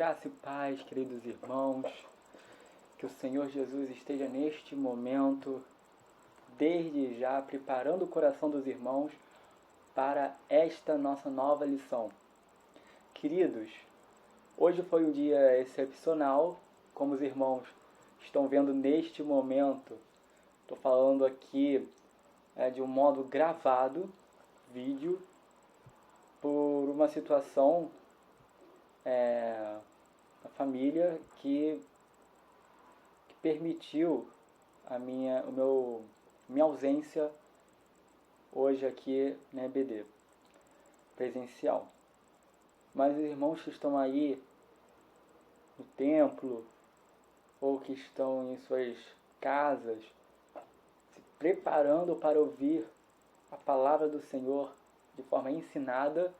Graça e paz, queridos irmãos, que o Senhor Jesus esteja neste momento, desde já, preparando o coração dos irmãos para esta nossa nova lição. Queridos, hoje foi um dia excepcional, como os irmãos estão vendo neste momento. Estou falando aqui de um modo gravado, vídeo, por uma situação na família que permitiu minha ausência hoje aqui na EBD presencial. Mas os irmãos que estão aí no templo ou que estão em suas casas se preparando para ouvir a palavra do Senhor de forma ensinada,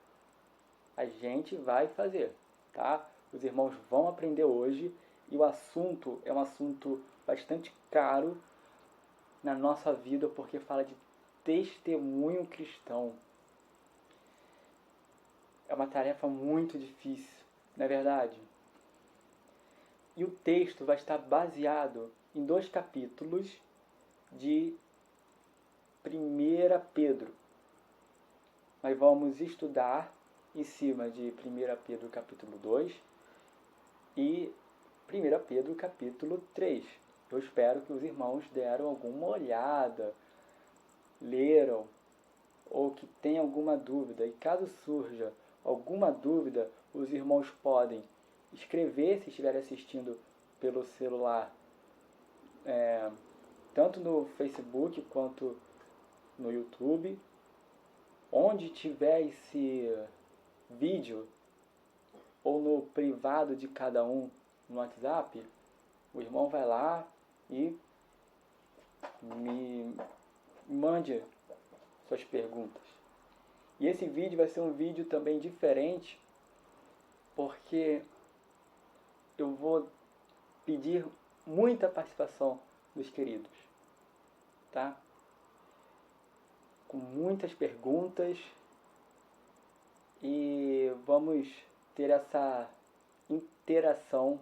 a gente vai fazer, tá? Os irmãos vão aprender hoje e o assunto é um assunto bastante caro na nossa vida porque fala de testemunho cristão. É uma tarefa muito difícil, não é verdade? E o texto vai estar baseado em 2 capítulos de 1 Pedro. Nós vamos estudar em cima de 1 Pedro capítulo 2 e 1 Pedro capítulo 3. Eu espero que os irmãos deram alguma olhada, leram, ou que tenham alguma dúvida. E caso surja alguma dúvida, os irmãos podem escrever, se estiverem assistindo pelo celular, tanto no Facebook quanto no YouTube. Onde tiver esse vídeo, ou no privado de cada um no WhatsApp, o irmão vai lá e me mande suas perguntas. E esse vídeo vai ser um vídeo também diferente, porque eu vou pedir muita participação dos queridos, tá? Com muitas perguntas, e vamos ter essa interação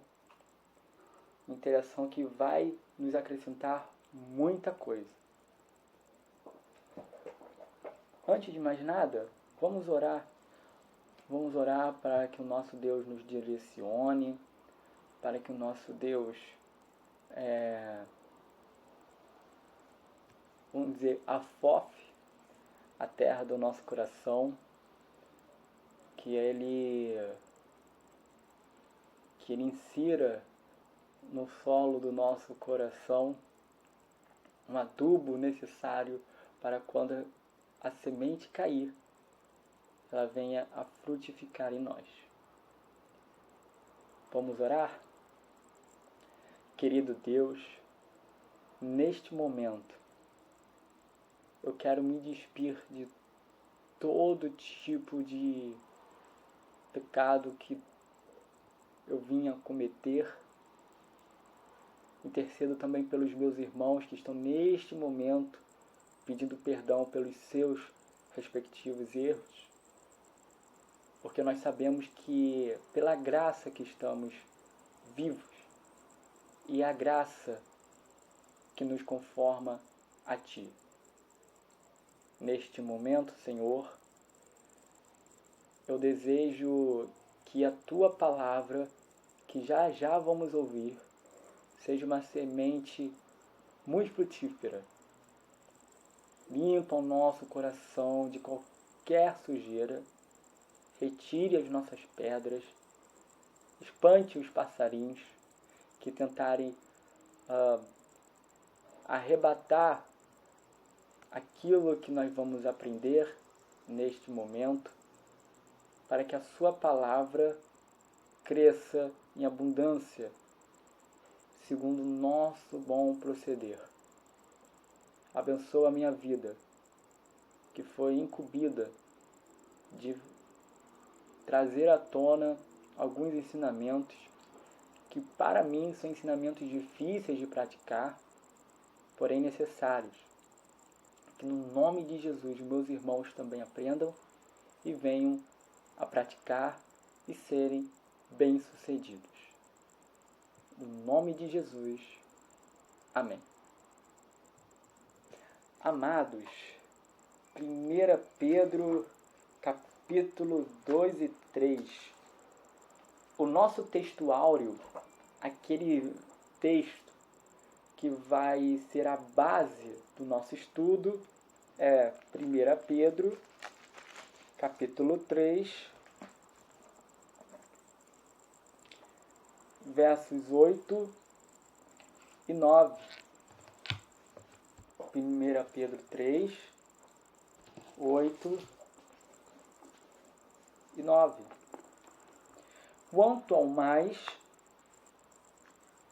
que vai nos acrescentar muita coisa. Antes de mais nada, vamos orar. Vamos orar para que o nosso Deus nos direcione, para que o nosso Deus, vamos dizer, afofe a terra do nosso coração, que Ele insira no solo do nosso coração um adubo necessário para quando a semente cair, ela venha a frutificar em nós. Vamos orar? Querido Deus, neste momento, eu quero me despir de todo tipo de pecado que eu vinha cometer. Intercedo também pelos meus irmãos que estão neste momento pedindo perdão pelos seus respectivos erros, porque nós sabemos que pela graça que estamos vivos, e a graça que nos conforma a Ti. Neste momento, Senhor, eu desejo que a Tua palavra, que já já vamos ouvir, seja uma semente muito frutífera. Limpa o nosso coração de qualquer sujeira, retire as nossas pedras, espante os passarinhos que tentarem arrebatar aquilo que nós vamos aprender neste momento, para que a Sua palavra cresça em abundância, segundo o nosso bom proceder. Abençoa a minha vida, que foi incumbida de trazer à tona alguns ensinamentos que para mim são ensinamentos difíceis de praticar, porém necessários. Que no nome de Jesus meus irmãos também aprendam e venham a praticar e serem bem-sucedidos. No nome de Jesus. Amém. Amados, 1 Pedro, capítulo 2 e 3. O nosso texto áureo, aquele texto que vai ser a base do nosso estudo, é 1 Pedro, capítulo 3, versos 8 e 9. 1 Pedro 3, 8 e 9. Quanto ao mais,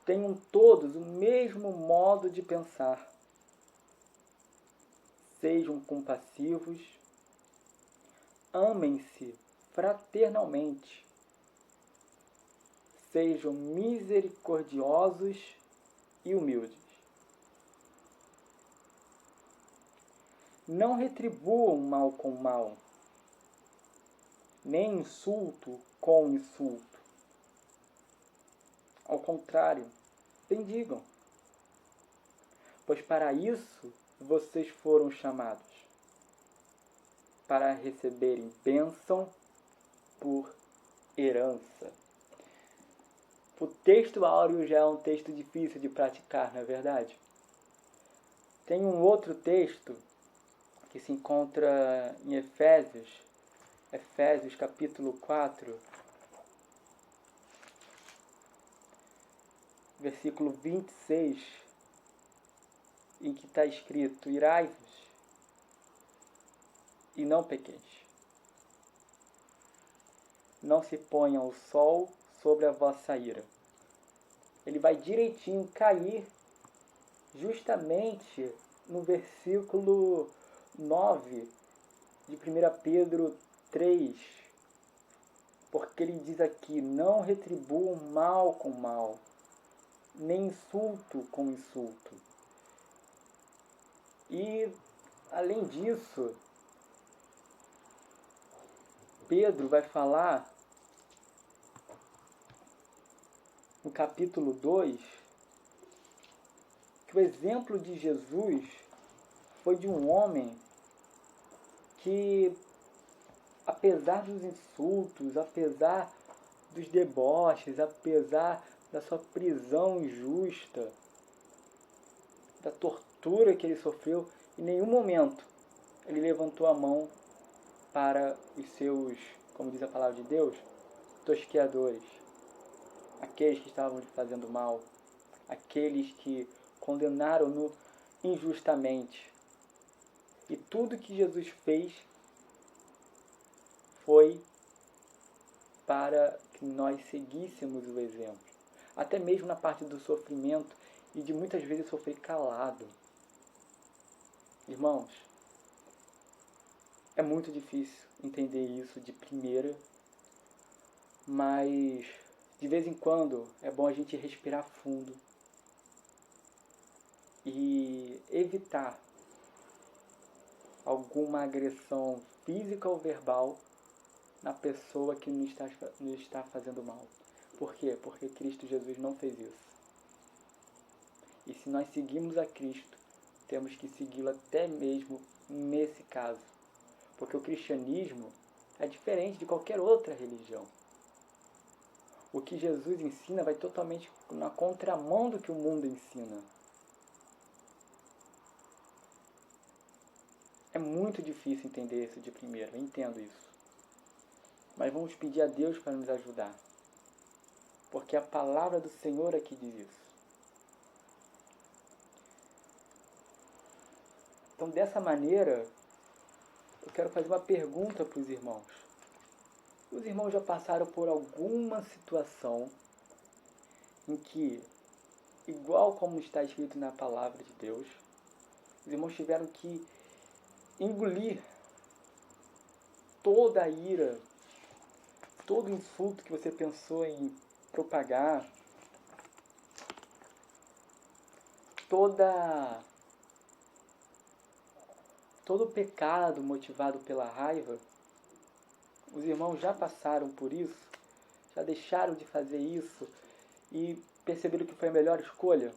tenham todos o mesmo modo de pensar. Sejam compassivos, amem-se fraternalmente, sejam misericordiosos e humildes. Não retribuam mal com mal, nem insulto com insulto. Ao contrário, bendigam, pois para isso vocês foram chamados, para receberem bênção por herança. O texto áureo já é um texto difícil de praticar, não é verdade? Tem um outro texto que se encontra em Efésios capítulo 4, versículo 26, em que está escrito: irai-vos e não pequeis. Não se ponha o sol sobre a vossa ira. Ele vai direitinho cair justamente no versículo 9 de 1 Pedro 3, porque ele diz aqui: não retribuam mal com mal, nem insulto com insulto. E, além disso, Pedro vai falar no capítulo 2 que o exemplo de Jesus foi de um homem que, apesar dos insultos, apesar dos deboches, apesar da sua prisão injusta, da tortura que ele sofreu, em nenhum momento ele levantou a mão para os seus, como diz a palavra de Deus, tosqueadores, aqueles que estavam lhe fazendo mal, aqueles que condenaram-no injustamente. E tudo que Jesus fez foi para que nós seguíssemos o exemplo. Até mesmo na parte do sofrimento e de muitas vezes sofrer calado. Irmãos, é muito difícil entender isso de primeira, mas de vez em quando é bom a gente respirar fundo e evitar alguma agressão física ou verbal na pessoa que nos está fazendo mal. Por quê? Porque Cristo Jesus não fez isso. E se nós seguimos a Cristo, temos que segui-lo até mesmo nesse caso. Porque o cristianismo é diferente de qualquer outra religião. O que Jesus ensina vai totalmente na contramão do que o mundo ensina. É muito difícil entender isso de primeira, eu entendo isso. Mas vamos pedir a Deus para nos ajudar. Porque a palavra do Senhor aqui diz isso. Então, dessa maneira, eu quero fazer uma pergunta para os irmãos. Os irmãos já passaram por alguma situação em que, igual como está escrito na palavra de Deus, os irmãos tiveram que engolir toda a ira, todo o insulto que você pensou em propagar, todo o pecado motivado pela raiva? Os irmãos já passaram por isso? já deixaram de fazer isso e perceberam que foi a melhor escolha?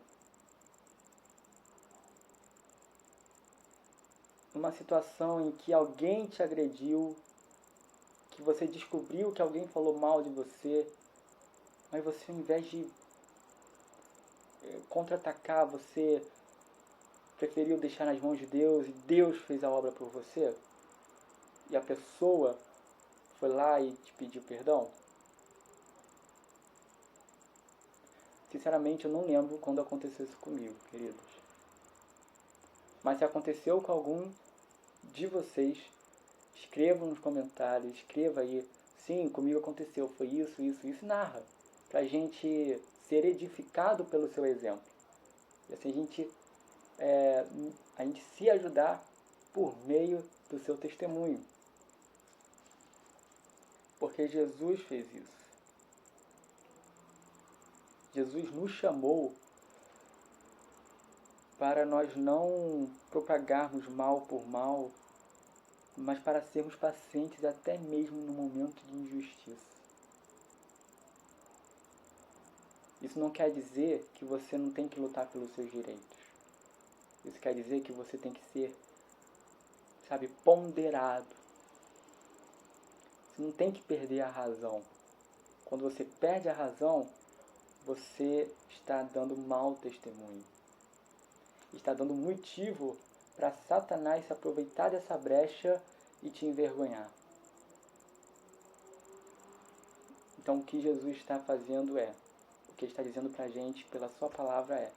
Numa situação em que alguém te agrediu, que você descobriu que alguém falou mal de você, mas você, ao invés de contra-atacar, você preferiu deixar nas mãos de Deus e Deus fez a obra por você? E a pessoa foi lá e te pediu perdão? Sinceramente, eu não lembro quando aconteceu isso comigo, queridos. Mas se aconteceu com algum de vocês, escrevam nos comentários, escreva aí. Sim, comigo aconteceu, foi isso, isso, isso, e narra. Pra gente ser edificado pelo seu exemplo. E assim a gente se ajudar por meio do seu testemunho. Porque Jesus fez isso. Jesus nos chamou para nós não propagarmos mal por mal, mas para sermos pacientes até mesmo no momento de injustiça. Isso não quer dizer que você não tem que lutar pelos seus direitos. Isso quer dizer que você tem que ser, ponderado. Você não tem que perder a razão. Quando você perde a razão, você está dando mau testemunho. Está dando motivo para Satanás se aproveitar dessa brecha e te envergonhar. Então o que Jesus está fazendo o que ele está dizendo para a gente pela sua palavra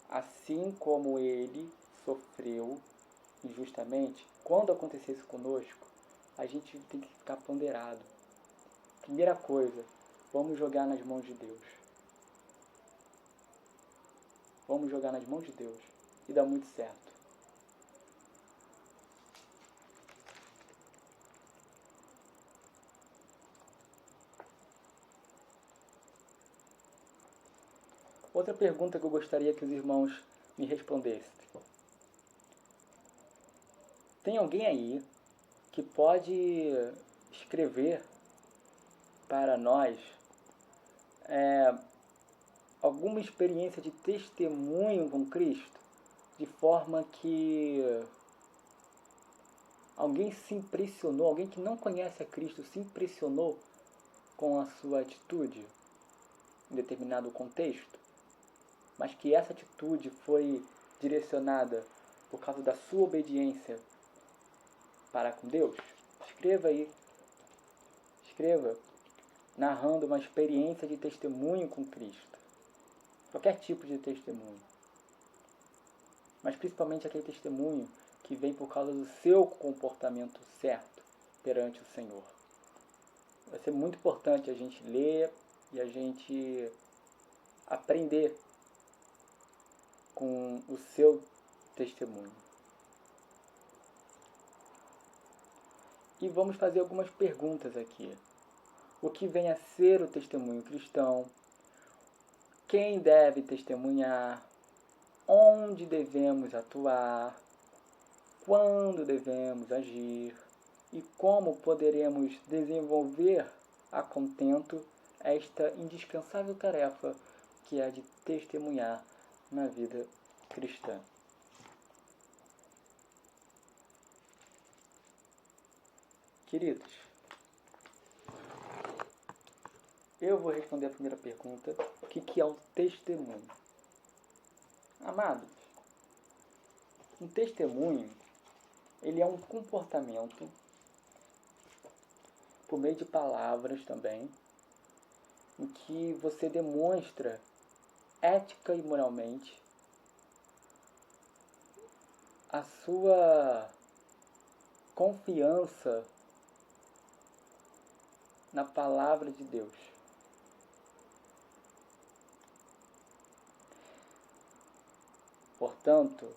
assim como ele sofreu injustamente, quando acontecer isso conosco, a gente tem que ficar ponderado. Primeira coisa, vamos jogar nas mãos de Deus. Vamos jogar nas mãos de Deus e dá muito certo. Outra pergunta que eu gostaria que os irmãos me respondessem. Tem alguém aí que pode escrever para nós alguma experiência de testemunho com Cristo, de forma que alguém se impressionou, alguém que não conhece a Cristo se impressionou com a sua atitude em determinado contexto, mas que essa atitude foi direcionada por causa da sua obediência para com Deus? Escreva aí. Escreva narrando uma experiência de testemunho com Cristo. Qualquer tipo de testemunho. Mas principalmente aquele testemunho que vem por causa do seu comportamento certo perante o Senhor. Vai ser muito importante a gente ler e a gente aprender com o seu testemunho. E vamos fazer algumas perguntas aqui. O que vem a ser o testemunho cristão? Quem deve testemunhar? Onde devemos atuar? Quando devemos agir? E como poderemos desenvolver a contento esta indispensável tarefa que é a de testemunhar na vida cristã. Queridos, eu vou responder a primeira pergunta, o que é um testemunho? Amados, um testemunho, ele é um comportamento, por meio de palavras também, em que você demonstra ética e moralmente a sua confiança na palavra de Deus. Portanto,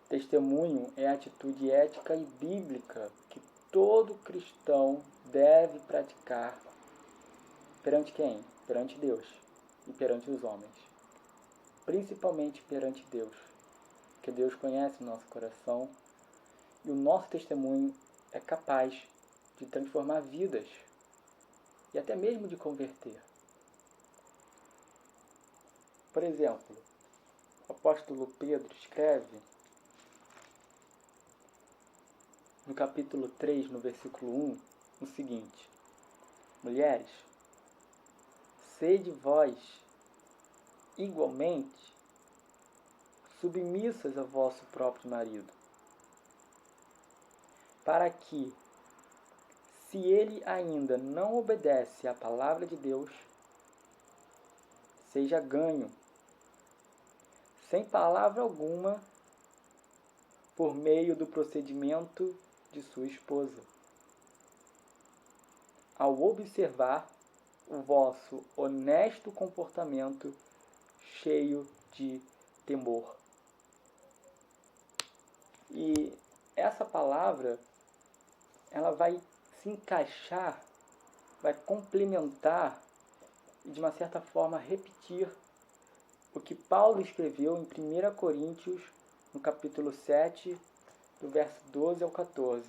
testemunho é a atitude ética e bíblica que todo cristão deve praticar perante quem? Perante Deus e perante os homens. Principalmente perante Deus, porque Deus conhece o nosso coração e o nosso testemunho é capaz de transformar vidas. e até mesmo de converter. Por exemplo, o apóstolo Pedro escreve no capítulo 3, no versículo 1, o seguinte: mulheres, sede vós igualmente submissas ao vosso próprio marido, para que, se ele ainda não obedece à palavra de Deus, seja ganho, sem palavra alguma, por meio do procedimento de sua esposa, ao observar o vosso honesto comportamento cheio de temor. E essa palavra, ela vai se encaixar, vai complementar e de uma certa forma repetir o que Paulo escreveu em 1 Coríntios, no capítulo 7, do verso 12 ao 14.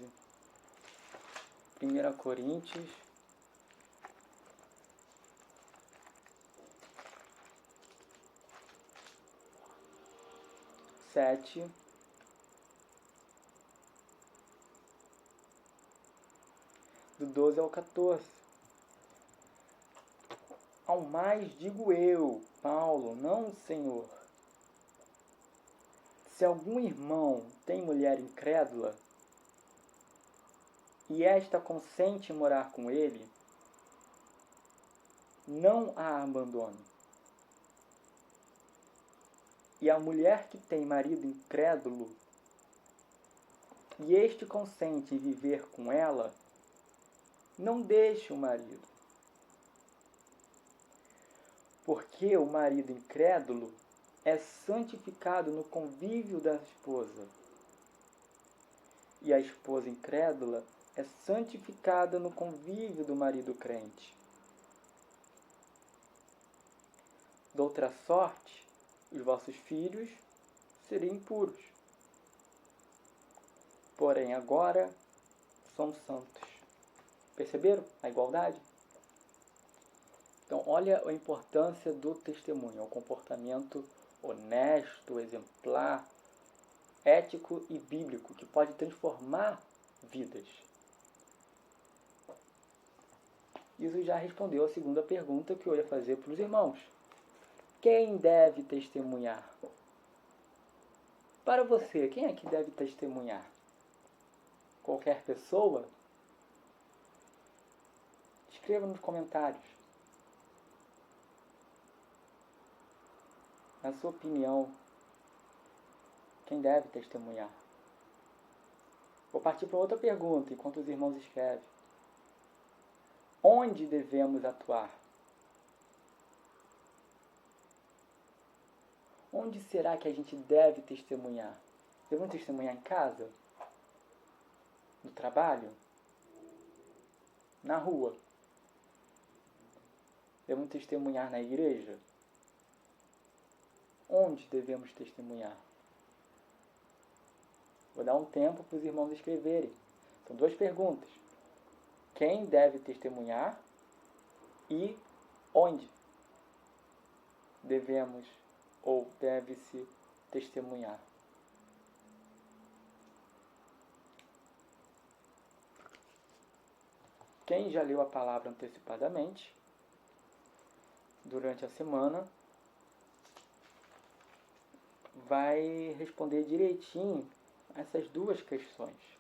1 Coríntios 7, do 12 ao 14. Ao mais digo eu, Paulo, não o Senhor. Se algum irmão tem mulher incrédula, e esta consente em morar com ele, não a abandone. E a mulher que tem marido incrédulo, e este consente em viver com ela, não deixe o marido. Porque o marido incrédulo é santificado no convívio da esposa, e a esposa incrédula é santificada no convívio do marido crente. De outra sorte, os vossos filhos seriam impuros. Porém, agora são santos. Perceberam a igualdade? Então, olha a importância do testemunho, o comportamento honesto, exemplar, ético e bíblico, que pode transformar vidas. Isso já respondeu a segunda pergunta que eu ia fazer para os irmãos. Quem deve testemunhar? Para você, quem é que deve testemunhar? Qualquer pessoa? Escreva nos comentários. Na sua opinião, quem deve testemunhar? Vou partir para outra pergunta, enquanto os irmãos escrevem. Onde devemos atuar? Onde será que a gente deve testemunhar? Devemos testemunhar em casa? No trabalho? Na rua? Devemos testemunhar na igreja? Onde devemos testemunhar? Vou dar um tempo para os irmãos escreverem. São duas perguntas. Quem deve testemunhar e onde devemos ou deve-se testemunhar? Quem já leu a palavra antecipadamente, durante a semana, vai responder direitinho essas duas questões.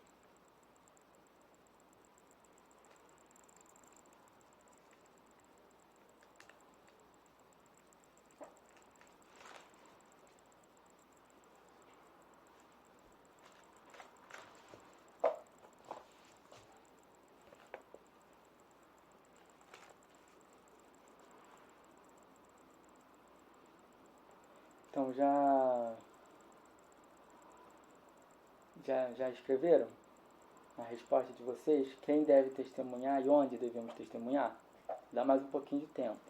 Então, já escreveram a resposta de vocês? Quem deve testemunhar e onde devemos testemunhar? Dá mais um pouquinho de tempo.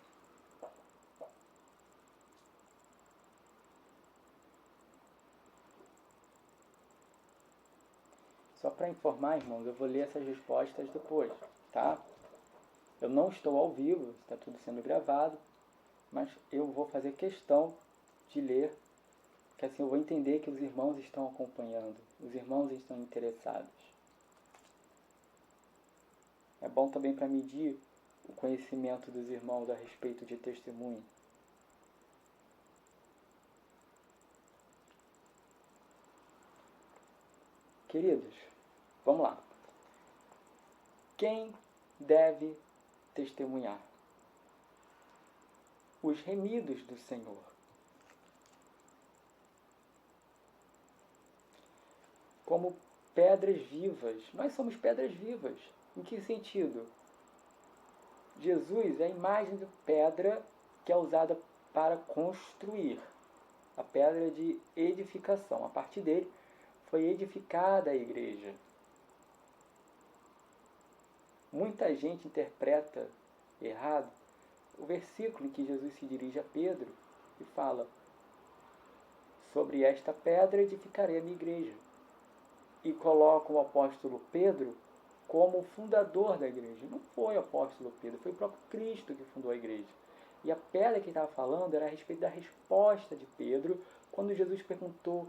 Só para informar, irmãos, eu vou ler essas respostas depois, tá? Eu não estou ao vivo, está tudo sendo gravado, mas eu vou fazer questão de ler, que assim eu vou entender que os irmãos estão acompanhando, os irmãos estão interessados. É bom também para medir o conhecimento dos irmãos a respeito de testemunho. Queridos, vamos lá. Quem deve testemunhar? Os remidos do Senhor. Como pedras vivas. Nós somos pedras vivas. Em que sentido? Jesus é a imagem de pedra que é usada para construir. A pedra de edificação. A partir dele foi edificada a igreja. Muita gente interpreta errado o versículo em que Jesus se dirige a Pedro e fala: sobre esta pedra edificarei a minha igreja. E coloca o apóstolo Pedro como o fundador da igreja. Não foi o apóstolo Pedro, foi o próprio Cristo que fundou a igreja. E a pedra que ele estava falando era a respeito da resposta de Pedro quando Jesus perguntou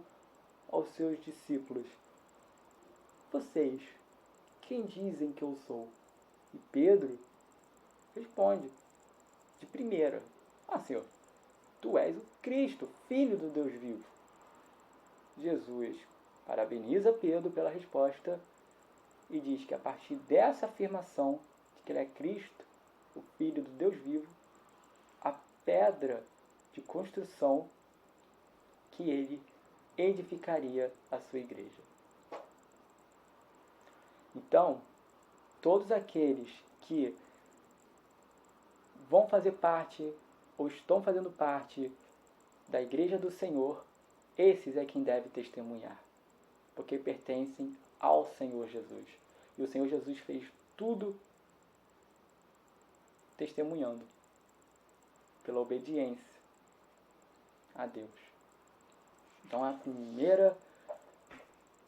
aos seus discípulos: vocês, quem dizem que eu sou? E Pedro responde de primeira: Senhor, tu és o Cristo, Filho do Deus vivo. Jesus parabeniza Pedro pela resposta e diz que a partir dessa afirmação de que ele é Cristo, o Filho do Deus vivo, a pedra de construção que ele edificaria a sua igreja. Então, todos aqueles que vão fazer parte ou estão fazendo parte da igreja do Senhor, esses é quem deve testemunhar, porque pertencem ao Senhor Jesus. E o Senhor Jesus fez tudo testemunhando pela obediência a Deus. Então a primeira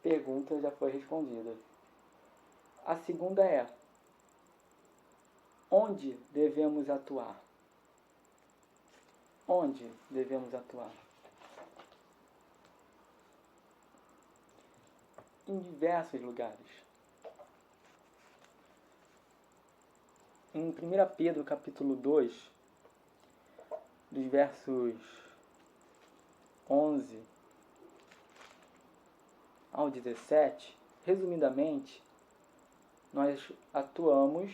pergunta já foi respondida. A segunda é: onde devemos atuar? Onde devemos atuar? Em diversos lugares. Em 1 Pedro capítulo 2, dos versos 11 ao 17, resumidamente, nós atuamos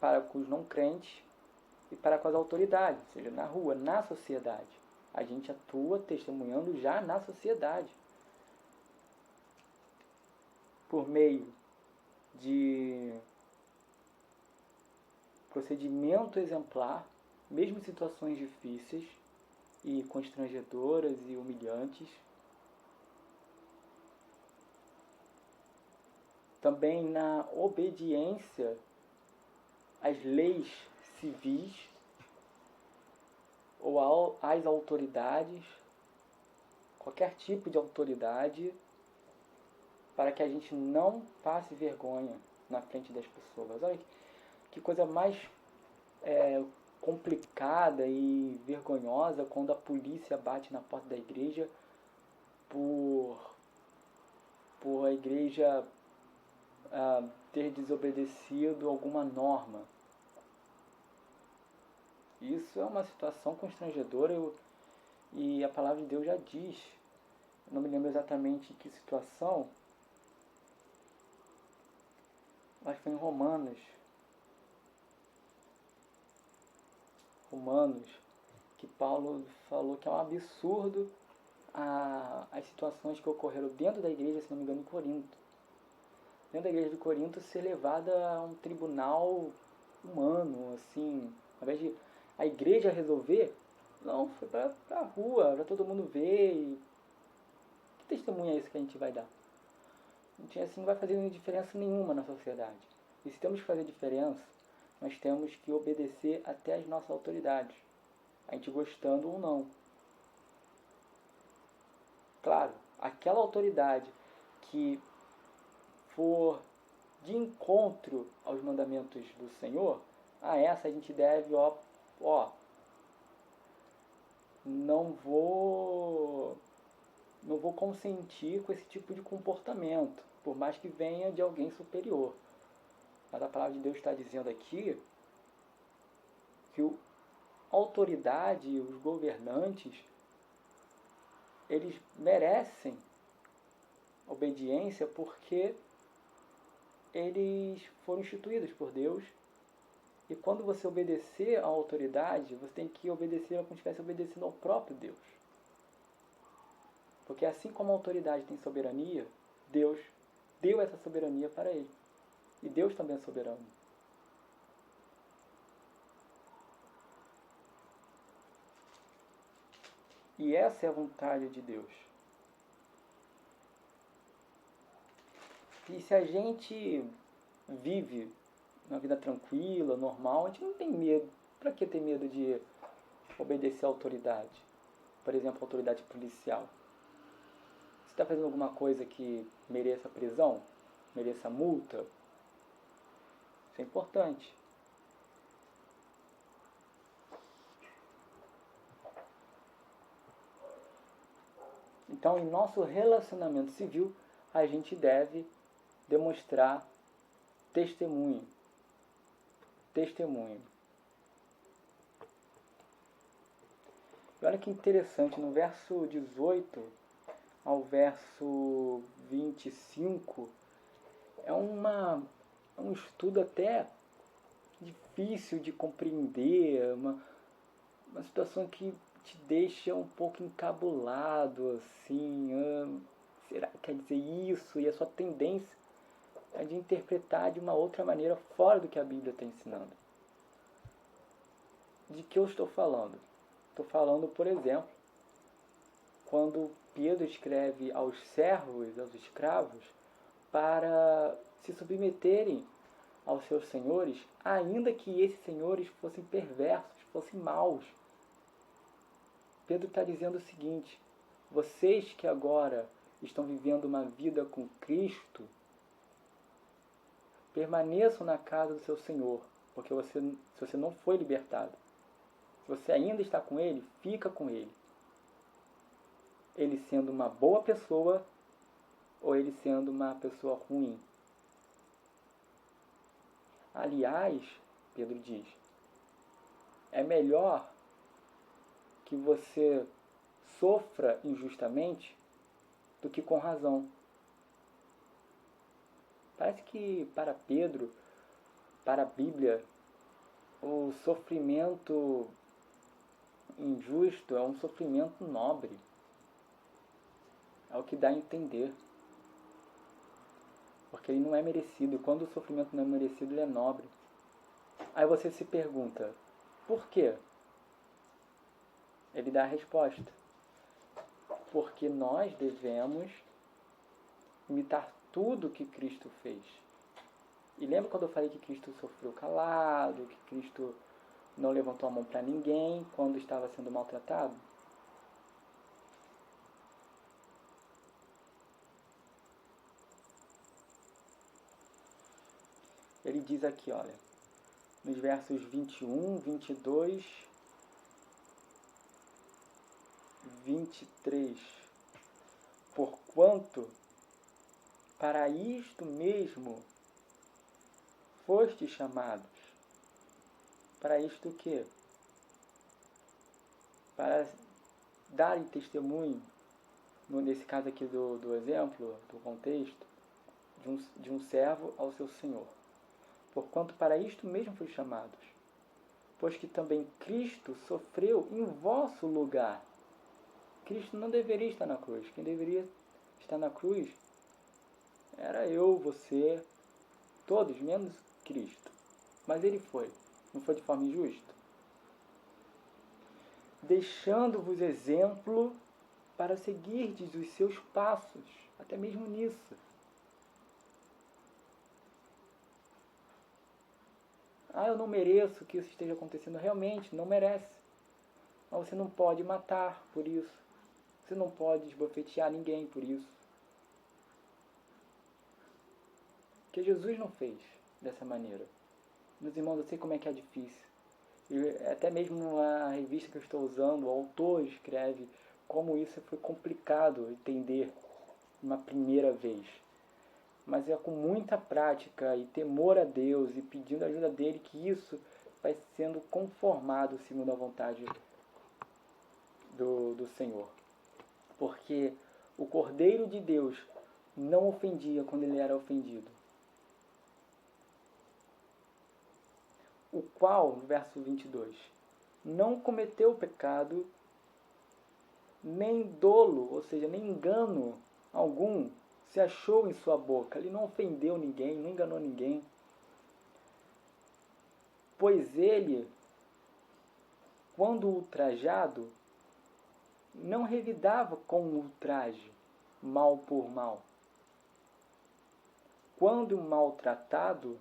para com os não crentes e para com as autoridades, ou seja, na rua, na sociedade. A gente atua testemunhando já na sociedade, por meio de procedimento exemplar, mesmo em situações difíceis e constrangedoras e humilhantes. Também na obediência às leis civis ou às autoridades, qualquer tipo de autoridade, para que a gente não passe vergonha na frente das pessoas. Olha que coisa mais complicada e vergonhosa quando a polícia bate na porta da igreja por a igreja ter desobedecido alguma norma. Isso é uma situação constrangedora e a palavra de Deus já diz. Eu não me lembro exatamente que situação, mas foi em Romanos, que Paulo falou que é um absurdo as situações que ocorreram dentro da igreja, se não me engano, em Corinto. Dentro da igreja de Corinto ser levada a um tribunal humano, assim, ao invés de a igreja resolver, não, foi pra rua, pra todo mundo ver. E que testemunho é esse que a gente vai dar? Assim, não vai fazer diferença nenhuma na sociedade. E se temos que fazer diferença, nós temos que obedecer até as nossas autoridades, a gente gostando ou não. Claro, aquela autoridade que for de encontro aos mandamentos do Senhor, a essa a gente deve, ó, não vou consentir com esse tipo de comportamento, por mais que venha de alguém superior. Mas a palavra de Deus está dizendo aqui que a autoridade e os governantes, eles merecem obediência porque eles foram instituídos por Deus. E quando você obedecer à autoridade, você tem que obedecer como se estivesse obedecendo ao próprio Deus. Porque assim como a autoridade tem soberania, Deus deu essa soberania para ele. E Deus também é soberano. E essa é a vontade de Deus. E se a gente vive uma vida tranquila, normal, a gente não tem medo. Para que ter medo de obedecer à autoridade? Por exemplo, a autoridade policial. Você está fazendo alguma coisa que mereça prisão? Mereça multa? Isso é importante. Então, em nosso relacionamento civil, a gente deve demonstrar testemunho. Testemunho. E olha que interessante, no verso 18 ao verso 25, é um estudo até difícil de compreender, uma situação que te deixa um pouco encabulado, assim, será que quer dizer isso? E a sua tendência é de interpretar de uma outra maneira fora do que a Bíblia está ensinando. De que eu estou falando? Estou falando, por exemplo, quando Pedro escreve aos servos, aos escravos, para se submeterem aos seus senhores, ainda que esses senhores fossem perversos, fossem maus. Pedro está dizendo o seguinte: vocês que agora estão vivendo uma vida com Cristo, permaneçam na casa do seu Senhor, porque se você não foi libertado, se você ainda está com Ele, fica com Ele. Ele sendo uma boa pessoa ou ele sendo uma pessoa ruim. Aliás, Pedro diz, é melhor que você sofra injustamente do que com razão. Parece que para Pedro, para a Bíblia, o sofrimento injusto é um sofrimento nobre. É o que dá a entender. Porque ele não é merecido. E quando o sofrimento não é merecido, ele é nobre. Aí você se pergunta, por quê? Ele dá a resposta. Porque nós devemos imitar tudo que Cristo fez. E lembra quando eu falei que Cristo sofreu calado, que Cristo não levantou a mão para ninguém quando estava sendo maltratado? Ele diz aqui, olha, nos versos 21, 22, 23, porquanto para isto mesmo fostes chamados. Para isto o quê? Para darem testemunho, nesse caso aqui do exemplo, do contexto, de um servo ao seu senhor. Porquanto para isto mesmo fostes chamados, pois que também Cristo sofreu em vosso lugar. Cristo não deveria estar na cruz. Quem deveria estar na cruz era eu, você, todos, menos Cristo. Mas ele foi. Não foi de forma injusta? Deixando-vos exemplo para seguirdes os seus passos, até mesmo nisso. Eu não mereço que isso esteja acontecendo. Realmente, não merece. Mas você não pode matar por isso. Você não pode esbofetear ninguém por isso. Porque Jesus não fez dessa maneira. Meus irmãos, eu sei como é que é difícil. E até mesmo a revista que eu estou usando, o autor escreve como isso foi complicado entender uma primeira vez. Mas é com muita prática e temor a Deus e pedindo a ajuda dele que isso vai sendo conformado segundo a vontade do Senhor. Porque o Cordeiro de Deus não ofendia quando ele era ofendido. O qual, no verso 22, não cometeu pecado, nem dolo, ou seja, nem engano algum se achou em sua boca. Ele não ofendeu ninguém, não enganou ninguém. Pois ele, quando ultrajado, não revidava com ultraje, mal por mal. Quando maltratado,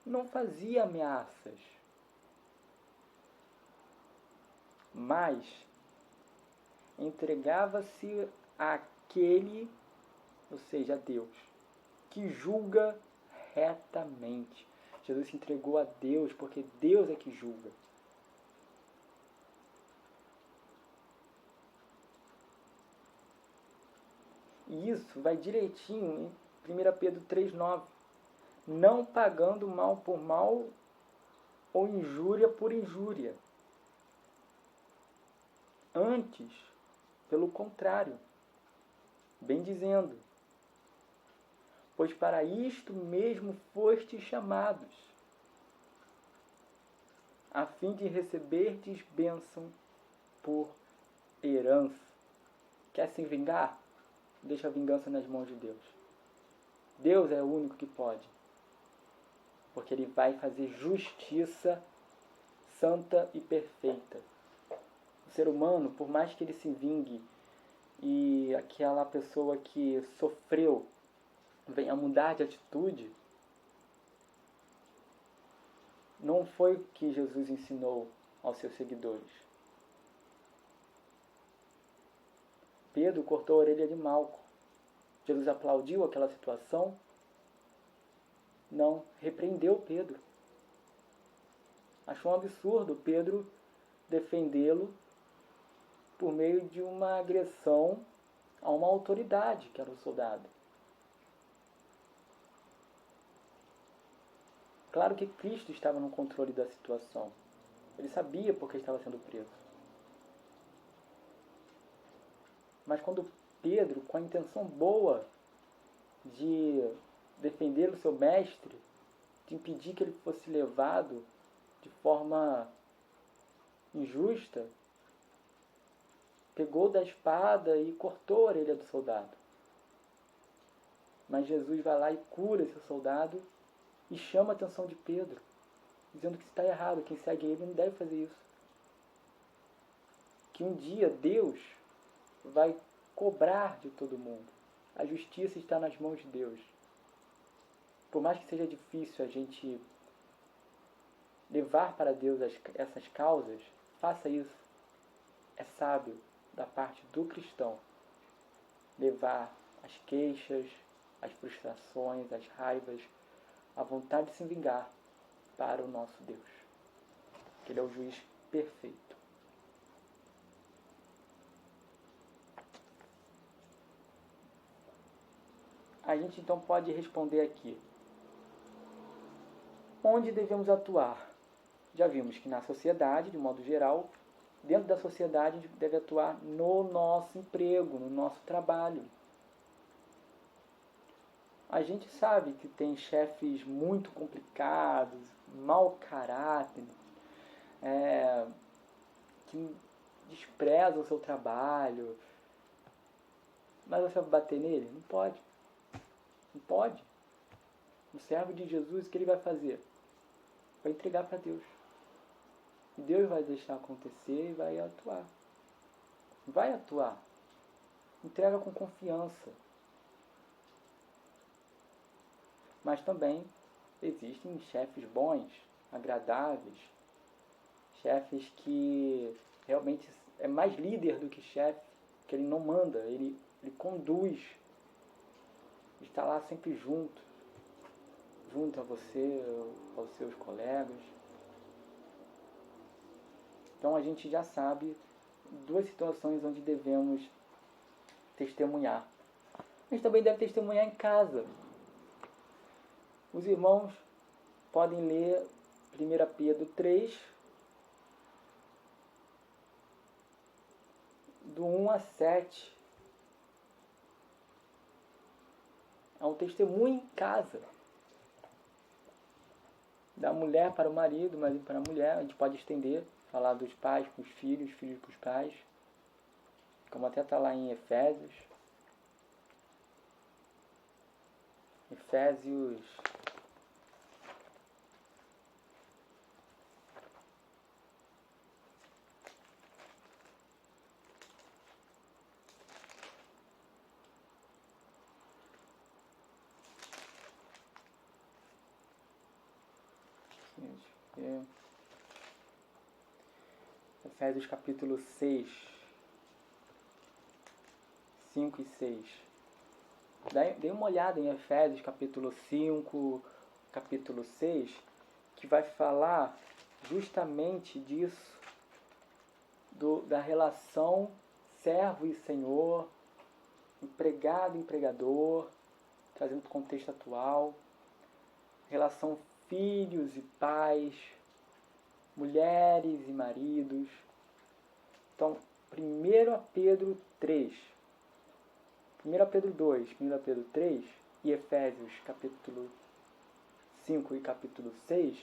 não fazia ameaças, mas entregava-se àquele, ou seja, a Deus, que julga retamente. Jesus se entregou a Deus, porque Deus é que julga. E isso vai direitinho em 1 Pedro 3,9. Não pagando mal por mal ou injúria por injúria. Antes, pelo contrário, bem dizendo, pois para isto mesmo fostes chamados, a fim de receberdes bênção por herança. Quer se vingar? Deixa a vingança nas mãos de Deus. Deus é o único que pode. Porque Ele vai fazer justiça santa e perfeita. O ser humano, por mais que ele se vingue e aquela pessoa que sofreu venha mudar de atitude, não foi o que Jesus ensinou aos seus seguidores. Pedro cortou a orelha de Malco. Jesus aplaudiu aquela situação? Não, repreendeu Pedro. Achou um absurdo Pedro defendê-lo por meio de uma agressão a uma autoridade, que era o soldado. Claro que Cristo estava no controle da situação. Ele sabia por que estava sendo preso. Mas quando Pedro, com a intenção boa de defender o seu mestre, de impedir que ele fosse levado de forma injusta, pegou da espada e cortou a orelha do soldado. Mas Jesus vai lá e cura esse soldado e chama a atenção de Pedro, dizendo que está errado, quem segue ele não deve fazer isso. Que um dia Deus vai cobrar de todo mundo. A justiça está nas mãos de Deus. Por mais que seja difícil a gente levar para Deus essas causas, faça isso. É sábio da parte do cristão levar as queixas, as frustrações, as raivas, a vontade de se vingar para o nosso Deus. Que Ele é o juiz perfeito. A gente então pode responder aqui. Onde devemos atuar? Já vimos que na sociedade, de modo geral, dentro da sociedade a gente deve atuar no nosso emprego, no nosso trabalho. A gente sabe que tem chefes muito complicados, mau caráter, que desprezam o seu trabalho. Mas você vai bater nele? Não pode. Não pode. O servo de Jesus, o que ele vai fazer? Vai entregar para Deus. E Deus vai deixar acontecer e vai atuar. Vai atuar. Entrega com confiança. Mas também existem chefes bons, agradáveis, chefes que realmente é mais líder do que chefe, que ele não manda, ele conduz, está lá sempre junto. junto a você, aos seus colegas. Então a gente já sabe duas situações onde devemos testemunhar. A gente também deve testemunhar em casa. Os irmãos podem ler 1 Pedro 3, do 1 a 7. É um testemunho em casa. Da mulher para o marido, marido para a mulher. A gente pode estender, falar dos pais para os filhos, filhos para os pais. Como até está lá em Efésios. Efésios 6, 5 e 6. Dê uma olhada em Efésios capítulo 5, capítulo 6, que vai falar justamente disso, da relação servo e senhor, empregado e empregador, trazendo para o contexto atual, relação filhos e pais, mulheres e maridos. Então, 1 Pedro 3, 1 Pedro 2, 1 Pedro 3 e Efésios capítulo 5 e capítulo 6,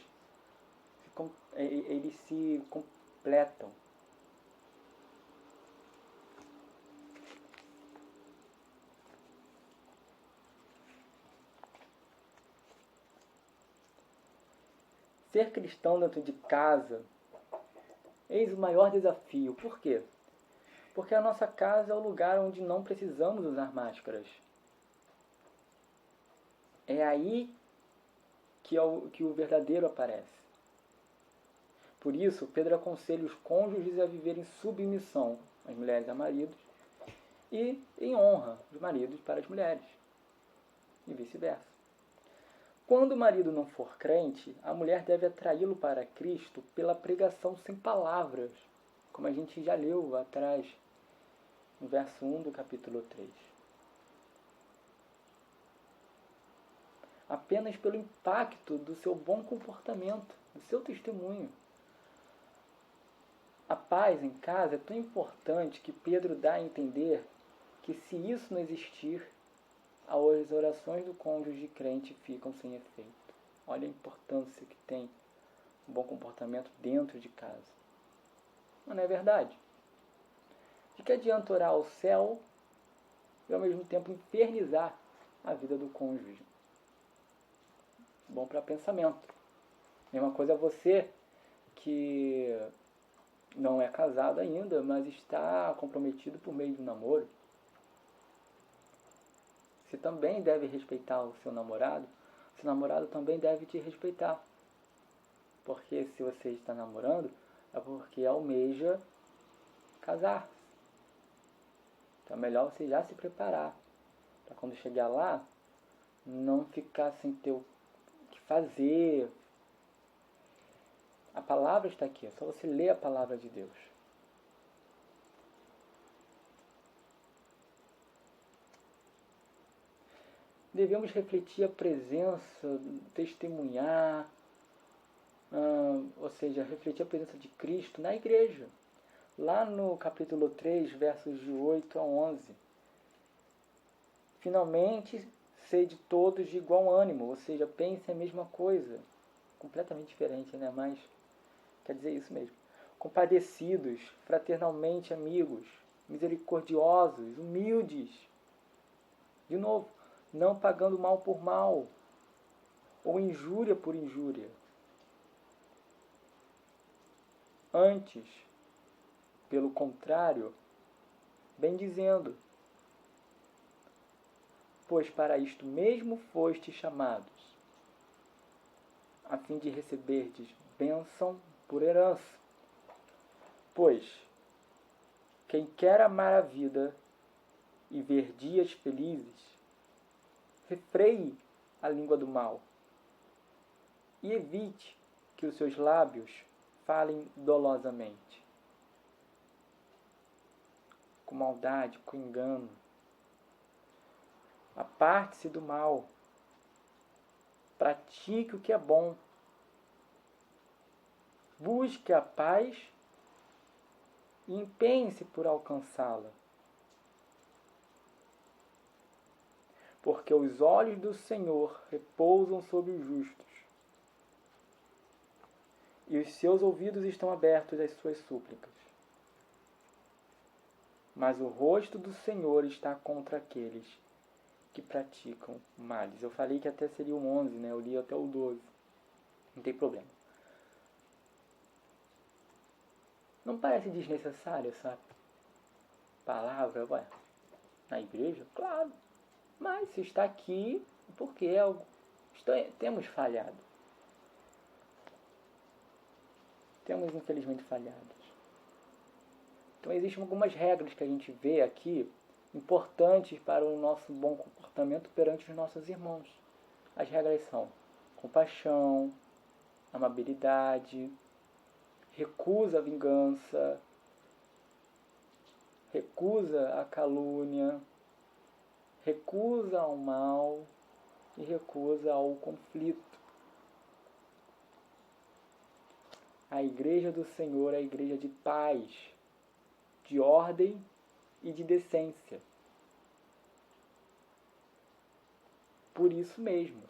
eles se completam. Ser cristão dentro de casa, eis o maior desafio. Por quê? Porque a nossa casa é o lugar onde não precisamos usar máscaras. É aí que o verdadeiro aparece. Por isso, Pedro aconselha os cônjuges a viverem em submissão, as mulheres a maridos, e em honra, os maridos para as mulheres, e vice-versa. Quando o marido não for crente, a mulher deve atraí-lo para Cristo pela pregação sem palavras, como a gente já leu atrás, no verso 1 do capítulo 3. Apenas pelo impacto do seu bom comportamento, do seu testemunho. A paz em casa é tão importante que Pedro dá a entender que se isso não existir, as orações do cônjuge crente ficam sem efeito. Olha a importância que tem um bom comportamento dentro de casa. Mas não é verdade? De que adianta orar ao céu e ao mesmo tempo infernizar a vida do cônjuge? Bom para pensamento. Mesma coisa você que não é casado ainda, mas está comprometido por meio do namoro. Você também deve respeitar o seu namorado também deve te respeitar. Porque se você está namorando, é porque almeja casar. Então é melhor você já se preparar, para quando chegar lá, não ficar sem ter o que fazer. A palavra está aqui, é só você ler a palavra de Deus. Devemos refletir a presença, testemunhar, ou seja, refletir a presença de Cristo na igreja. Lá no capítulo 3, versos de 8 a 11. Finalmente, sede todos de igual ânimo, ou seja, pensem a mesma coisa. Completamente diferente, né? Mas quer dizer isso mesmo. Compadecidos, fraternalmente amigos, misericordiosos, humildes. De novo, não pagando mal por mal, ou injúria por injúria. Antes, pelo contrário, bendizendo. Pois para isto mesmo fostes chamados, a fim de receberdes bênção por herança. Pois, quem quer amar a vida e ver dias felizes, refreie a língua do mal e evite que os seus lábios falem dolosamente, com maldade, com engano. Aparte-se do mal, pratique o que é bom, busque a paz e empenhe-se por alcançá-la. Porque os olhos do Senhor repousam sobre os justos, e os seus ouvidos estão abertos às suas súplicas. Mas o rosto do Senhor está contra aqueles que praticam males. Eu falei que até seria o 11, né? Eu li até o 12. Não tem problema. Não parece desnecessário essa palavra, ué? Na igreja? Claro. Mas se está aqui, porque temos falhado. Temos infelizmente falhado. Então existem algumas regras que a gente vê aqui, importantes para o nosso bom comportamento perante os nossos irmãos. As regras são compaixão, amabilidade, recusa a vingança, recusa a calúnia, recusa ao mal e recusa ao conflito. A igreja do Senhor é a igreja de paz, de ordem e de decência. Por isso mesmo.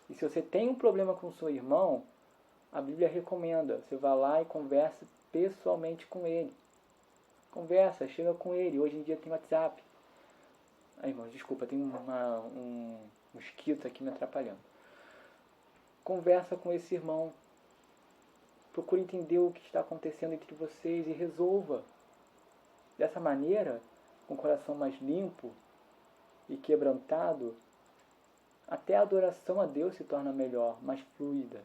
E se você tem um problema com o seu irmão, a Bíblia recomenda, você vá lá e converse pessoalmente com ele. Conversa, chega com ele. Hoje em dia tem WhatsApp. Ai, irmão, desculpa, tem um mosquito aqui me atrapalhando. Conversa com esse irmão. Procure entender o que está acontecendo entre vocês e resolva. Dessa maneira, com o coração mais limpo e quebrantado, até a adoração a Deus se torna melhor, mais fluida.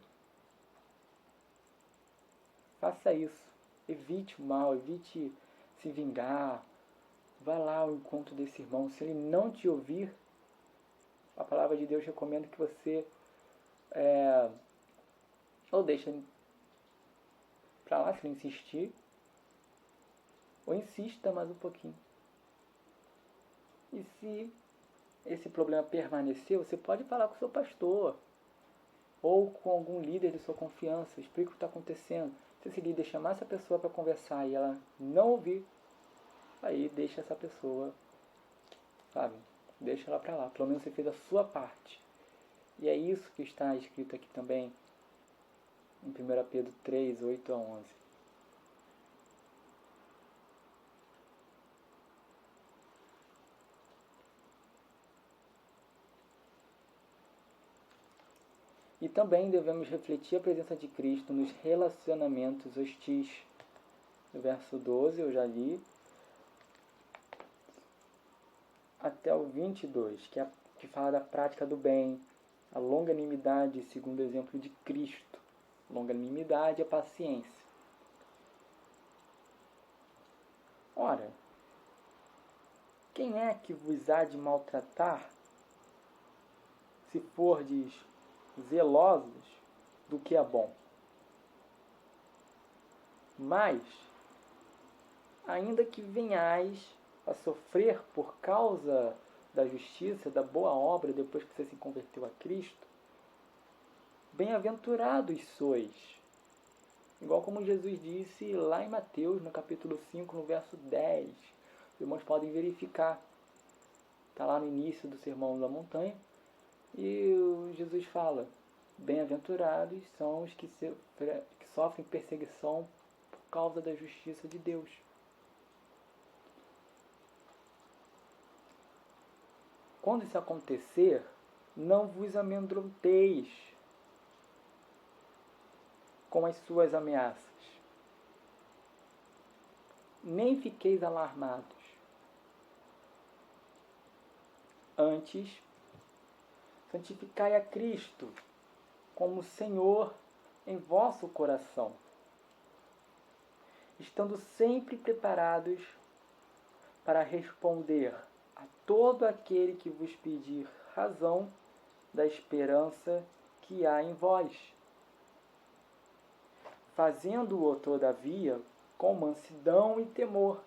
Faça isso. Evite o mal, evite se vingar. Vá lá ao encontro desse irmão. Se ele não te ouvir, a palavra de Deus recomenda que você ou deixa pra lá se ele insistir, ou insista mais um pouquinho. E se esse problema permanecer, você pode falar com o seu pastor ou com algum líder de sua confiança, explica o que está acontecendo. Se esse líder chamar essa pessoa para conversar e ela não ouvir, aí deixa essa pessoa, sabe? Deixa ela para lá. Pelo menos você fez a sua parte. E é isso que está escrito aqui também em 1 Pedro 3, 8 a 11. E também devemos refletir a presença de Cristo nos relacionamentos hostis. No verso 12 eu já li, até o 22, que fala da prática do bem, a longanimidade segundo o exemplo de Cristo. Longanimidade é paciência. Ora, quem é que vos há de maltratar, se fordes zelosos do que é bom? Mas, ainda que venhais a sofrer por causa da justiça, da boa obra, depois que você se converteu a Cristo, bem-aventurados sois. Igual como Jesus disse lá em Mateus, no capítulo 5, no verso 10. Os irmãos podem verificar. Está lá no início do Sermão da Montanha. E Jesus fala, bem-aventurados são os que sofrem perseguição por causa da justiça de Deus. Quando isso acontecer, não vos amedronteis com as suas ameaças, nem fiqueis alarmados. Antes, santificai a Cristo como Senhor em vosso coração, estando sempre preparados para responder a todo aquele que vos pedir razão da esperança que há em vós, fazendo-o, todavia, com mansidão e temor,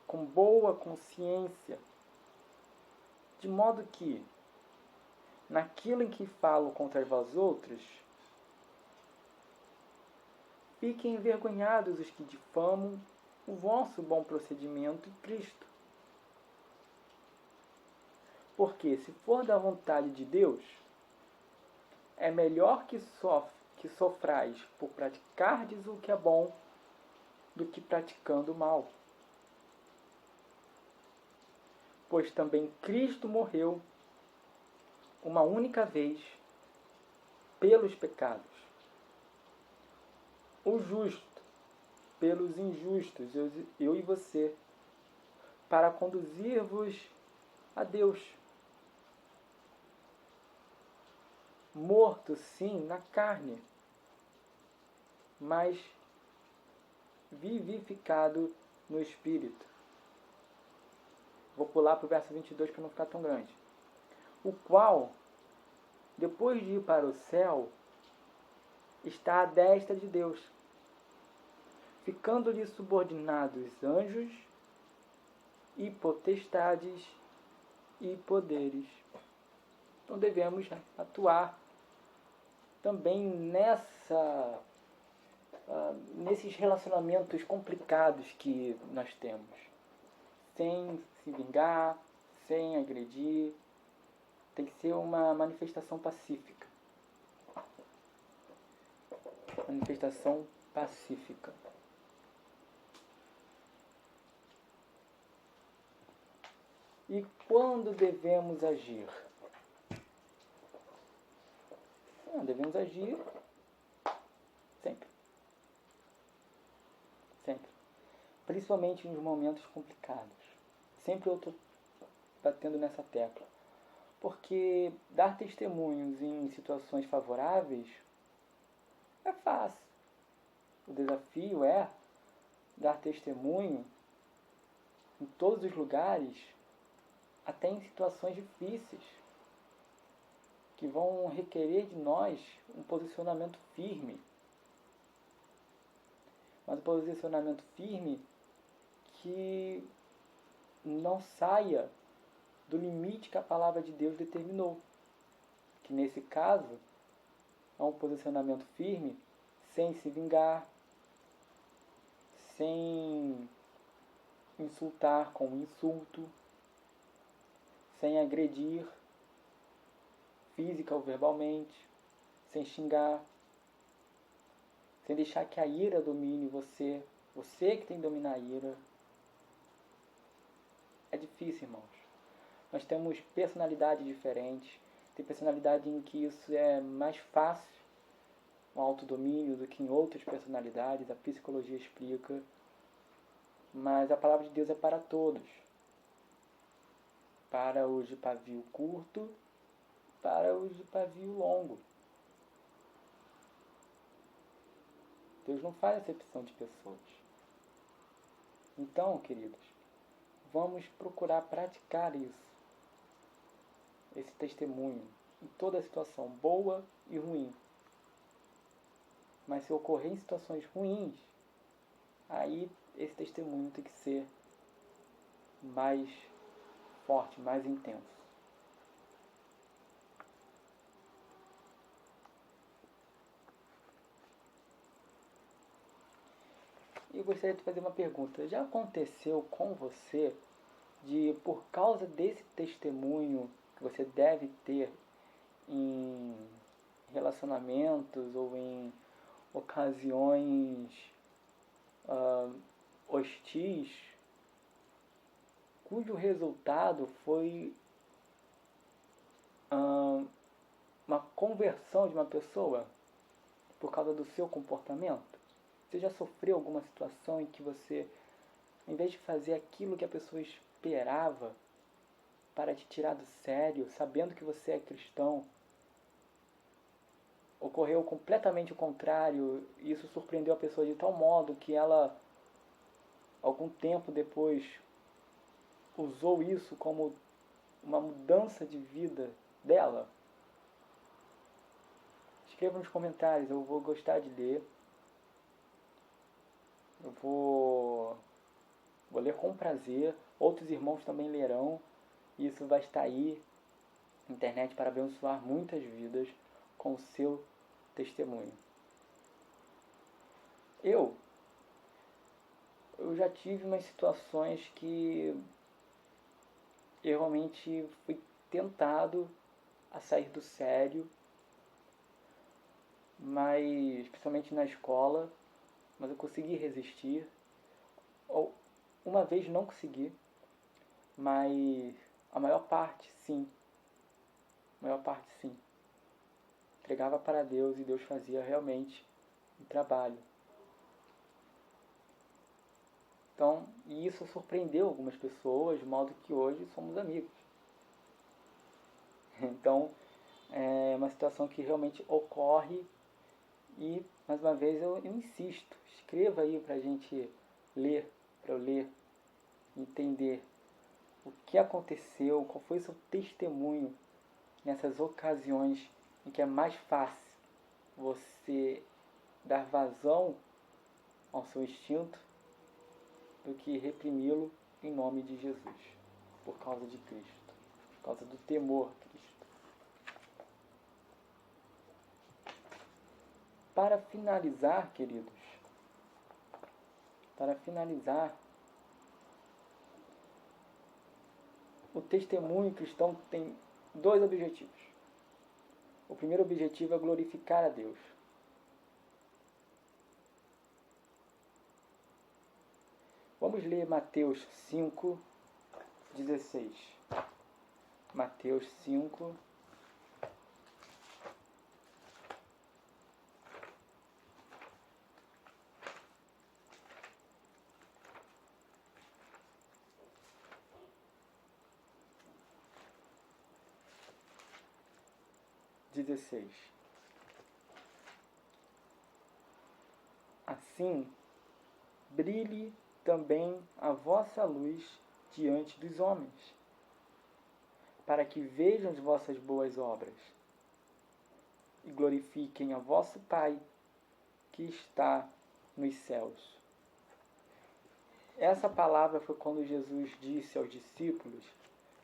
com boa consciência, de modo que, naquilo em que falo contra vós outros, fiquem envergonhados os que difamam o vosso bom procedimento em Cristo. Porque, se for da vontade de Deus, é melhor que sofrais por praticardes o que é bom do que praticando o mal. Pois também Cristo morreu uma única vez pelos pecados, o justo pelos injustos, eu e você, para conduzir-vos a Deus. Morto, sim, na carne, mas vivificado no Espírito. Vou pular para o verso 22 para não ficar tão grande. O qual, depois de ir para o céu, está à destra de Deus, ficando-lhe subordinados anjos e potestades e poderes. Então devemos atuar também nesses relacionamentos complicados que nós temos, sem se vingar, sem agredir. Tem que ser uma manifestação pacífica. Manifestação pacífica. E quando devemos agir? Devemos agir sempre. Sempre. Principalmente nos momentos complicados. Sempre eu estou batendo nessa tecla. Porque dar testemunhos em situações favoráveis é fácil. O desafio é dar testemunho em todos os lugares, até em situações difíceis, que vão requerer de nós um posicionamento firme. Mas um posicionamento firme que não saia do limite que a palavra de Deus determinou. Que nesse caso é um posicionamento firme sem se vingar, sem insultar com insulto, sem agredir física ou verbalmente, sem xingar, sem deixar que a ira domine você que tem que dominar a ira. É difícil, irmãos. Nós temos personalidades diferentes. Tem personalidade em que isso é mais fácil, um autodomínio, do que em outras personalidades. A psicologia explica. Mas a palavra de Deus é para todos. Para os de pavio curto, para os de pavio longo. Deus não faz acepção de pessoas. Então, queridos, vamos procurar praticar isso. Esse testemunho em toda situação, boa e ruim. Mas se ocorrer em situações ruins, aí esse testemunho tem que ser mais forte, mais intenso. E eu gostaria de fazer uma pergunta. Já aconteceu com você de, por causa desse testemunho que você deve ter em relacionamentos ou em ocasiões hostis, cujo resultado foi uma conversão de uma pessoa por causa do seu comportamento? Você já sofreu alguma situação em que você, em vez de fazer aquilo que a pessoa esperava para te tirar do sério, sabendo que você é cristão, ocorreu completamente o contrário, e isso surpreendeu a pessoa de tal modo que ela, algum tempo depois, usou isso como uma mudança de vida dela? Escreva nos comentários, eu vou gostar de ler. Eu vou ler com prazer, outros irmãos também lerão, e isso vai estar aí na internet para abençoar muitas vidas com o seu testemunho. Eu já tive umas situações que eu realmente fui tentado a sair do sério, mas principalmente na escola, mas eu consegui resistir. Uma vez não consegui, mas a maior parte sim. A maior parte sim. Entregava para Deus e Deus fazia realmente o trabalho. Então, e isso surpreendeu algumas pessoas, de modo que hoje somos amigos. Então, é uma situação que realmente ocorre e, mais uma vez, eu insisto. Escreva aí para a gente ler, para eu ler, entender o que aconteceu, qual foi o seu testemunho nessas ocasiões em que é mais fácil você dar vazão ao seu instinto do que reprimi-lo em nome de Jesus, por causa de Cristo, por causa do temor a Cristo. Para finalizar, queridos, o testemunho cristão tem 2 objetivos. O primeiro objetivo é glorificar a Deus. Vamos ler Mateus 5:16. Mateus 5, 16. Assim, brilhe também a vossa luz diante dos homens, para que vejam as vossas boas obras e glorifiquem a vosso Pai que está nos céus. Essa palavra foi quando Jesus disse aos discípulos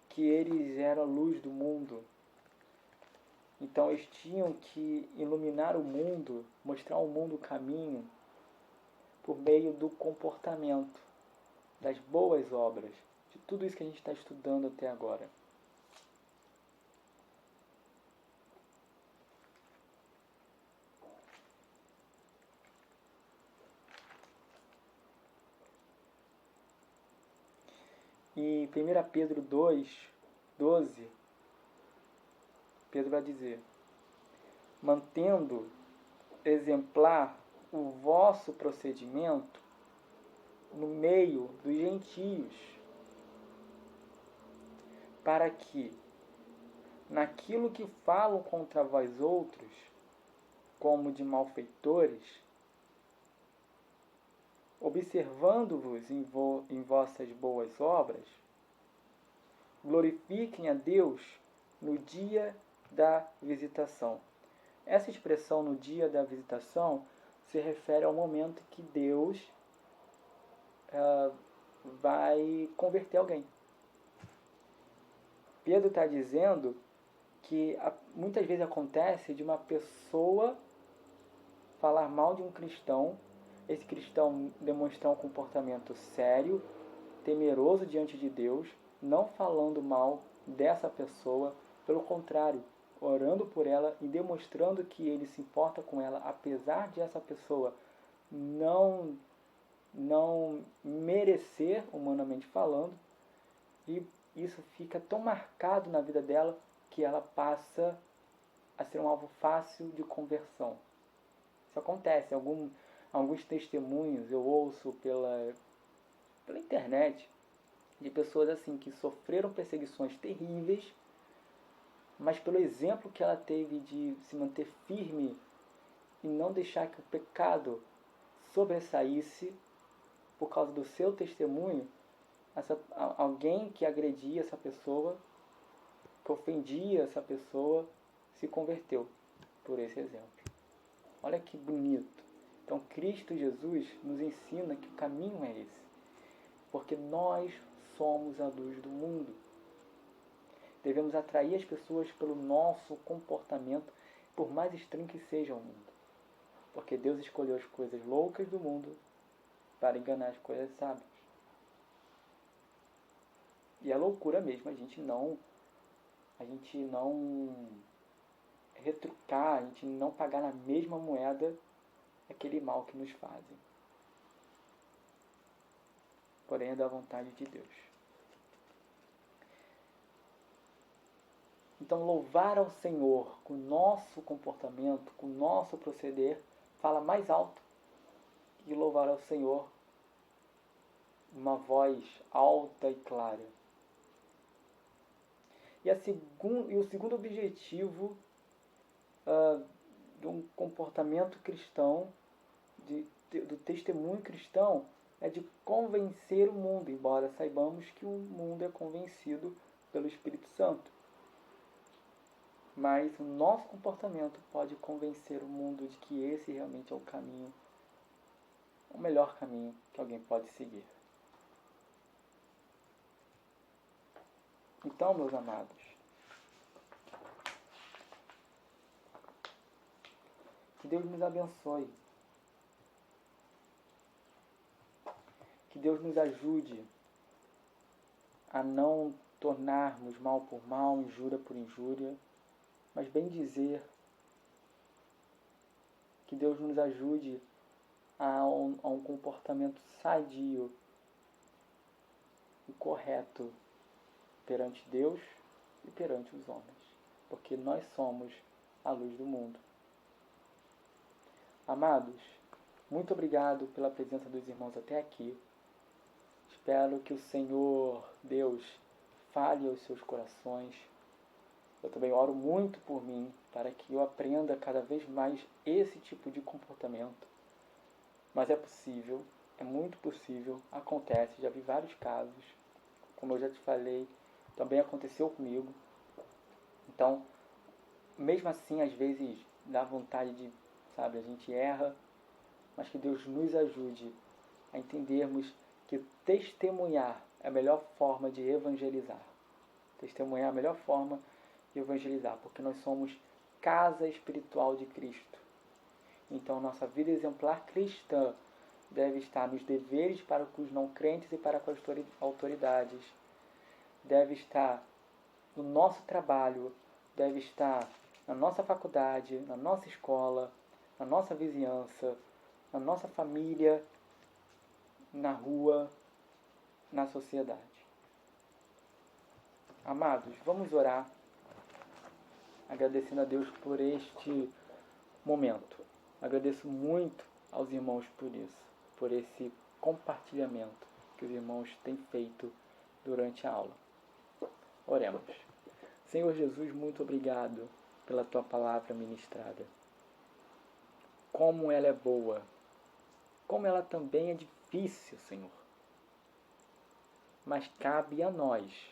que eles eram a luz do mundo. Então eles tinham que iluminar o mundo, mostrar ao mundo o caminho por meio do comportamento, das boas obras, de tudo isso que a gente está estudando até agora. E 1 Pedro 2:12, Pedro vai dizer: mantendo exemplar o vosso procedimento no meio dos gentios, para que, naquilo que falam contra vós outros, como de malfeitores, observando-vos em vossas boas obras, glorifiquem a Deus no dia da visitação. Essa expressão no dia da visitação se refere ao momento que Deus vai converter alguém. Pedro está dizendo que muitas vezes acontece de uma pessoa falar mal de um cristão, esse cristão demonstrar um comportamento sério, temeroso diante de Deus, não falando mal dessa pessoa, pelo contrário, orando por ela e demonstrando que ele se importa com ela, apesar de essa pessoa não merecer, humanamente falando, e isso fica tão marcado na vida dela que ela passa a ser um alvo fácil de conversão. Isso acontece. Alguns testemunhos eu ouço pela internet de pessoas assim que sofreram perseguições terríveis, mas pelo exemplo que ela teve de se manter firme e não deixar que o pecado sobressaísse, por causa do seu testemunho, alguém que agredia essa pessoa, que ofendia essa pessoa, se converteu por esse exemplo. Olha que bonito. Então Cristo Jesus nos ensina que o caminho é esse, porque nós somos a luz do mundo. Devemos atrair as pessoas pelo nosso comportamento, por mais estranho que seja o mundo. Porque Deus escolheu as coisas loucas do mundo para enganar as coisas sábias. E é loucura mesmo a gente não retrucar, a gente não pagar na mesma moeda aquele mal que nos fazem. Porém é da vontade de Deus. Então louvar ao Senhor com o nosso comportamento, com o nosso proceder, fala mais alto que louvar ao Senhor uma voz alta e clara. E o segundo objetivo de um comportamento cristão, do testemunho cristão, é de convencer o mundo, embora saibamos que o mundo é convencido pelo Espírito Santo. Mas o nosso comportamento pode convencer o mundo de que esse realmente é o caminho, o melhor caminho que alguém pode seguir. Então, meus amados, que Deus nos abençoe. Que Deus nos ajude a não tornarmos mal por mal, injúria por injúria, mas bem dizer. Que Deus nos ajude a um comportamento sadio e correto perante Deus e perante os homens, porque nós somos a luz do mundo. Amados, muito obrigado pela presença dos irmãos até aqui. Espero que o Senhor Deus fale aos seus corações. Eu também oro muito por mim, para que eu aprenda cada vez mais esse tipo de comportamento. Mas é possível, é muito possível, acontece, já vi vários casos, como eu já te falei, também aconteceu comigo. Então, mesmo assim, às vezes dá vontade de, a gente erra, mas que Deus nos ajude a entendermos que testemunhar é a melhor forma de evangelizar. Testemunhar é a melhor forma de evangelizar, porque nós somos casa espiritual de Cristo. Então, nossa vida exemplar cristã deve estar nos deveres para com os não crentes e para com as autoridades. Deve estar no nosso trabalho, deve estar na nossa faculdade, na nossa escola, na nossa vizinhança, na nossa família, na rua, na sociedade. Amados, vamos orar, agradecendo a Deus por este momento. Agradeço muito aos irmãos por isso, por esse compartilhamento que os irmãos têm feito durante a aula. Oremos. Senhor Jesus, muito obrigado pela Tua palavra ministrada. Como ela é boa, como ela também é difícil, Senhor. Mas cabe a nós,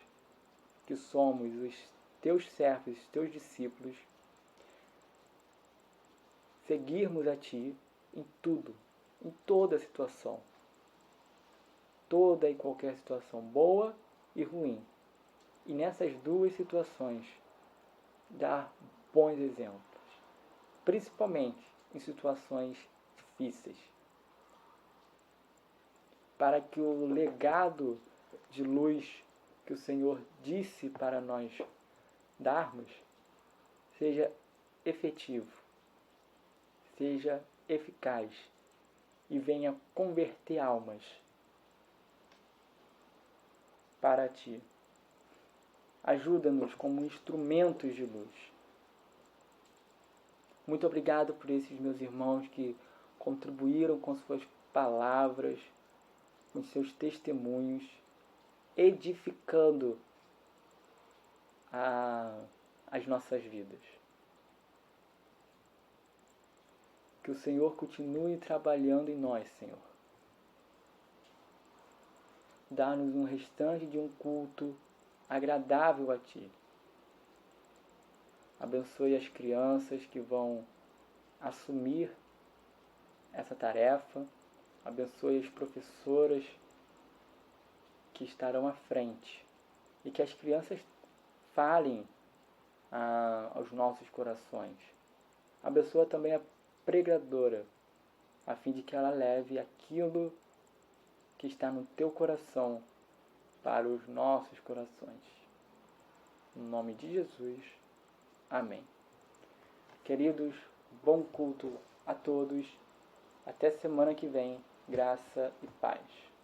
que somos os Teus servos, os Teus discípulos, seguirmos a Ti em tudo, em toda situação. Toda e qualquer situação, boa e ruim. E nessas duas situações, dar bons exemplos. Principalmente em situações difíceis. Para que o legado de luz que o Senhor disse para nós darmos seja efetivo, seja eficaz e venha converter almas para Ti. Ajuda-nos como instrumentos de luz. Muito obrigado por esses meus irmãos que contribuíram com suas palavras, com seus testemunhos, edificando as nossas vidas. Que o Senhor continue trabalhando em nós, Senhor. Dá-nos um restante de um culto agradável a Ti. Abençoe as crianças que vão assumir essa tarefa, abençoe as professoras que estarão à frente e que as crianças falem aos nossos corações. Abençoa também a pregadora, a fim de que ela leve aquilo que está no teu coração para os nossos corações. No nome de Jesus. Amém. Queridos, bom culto a todos. Até semana que vem. Graça e paz.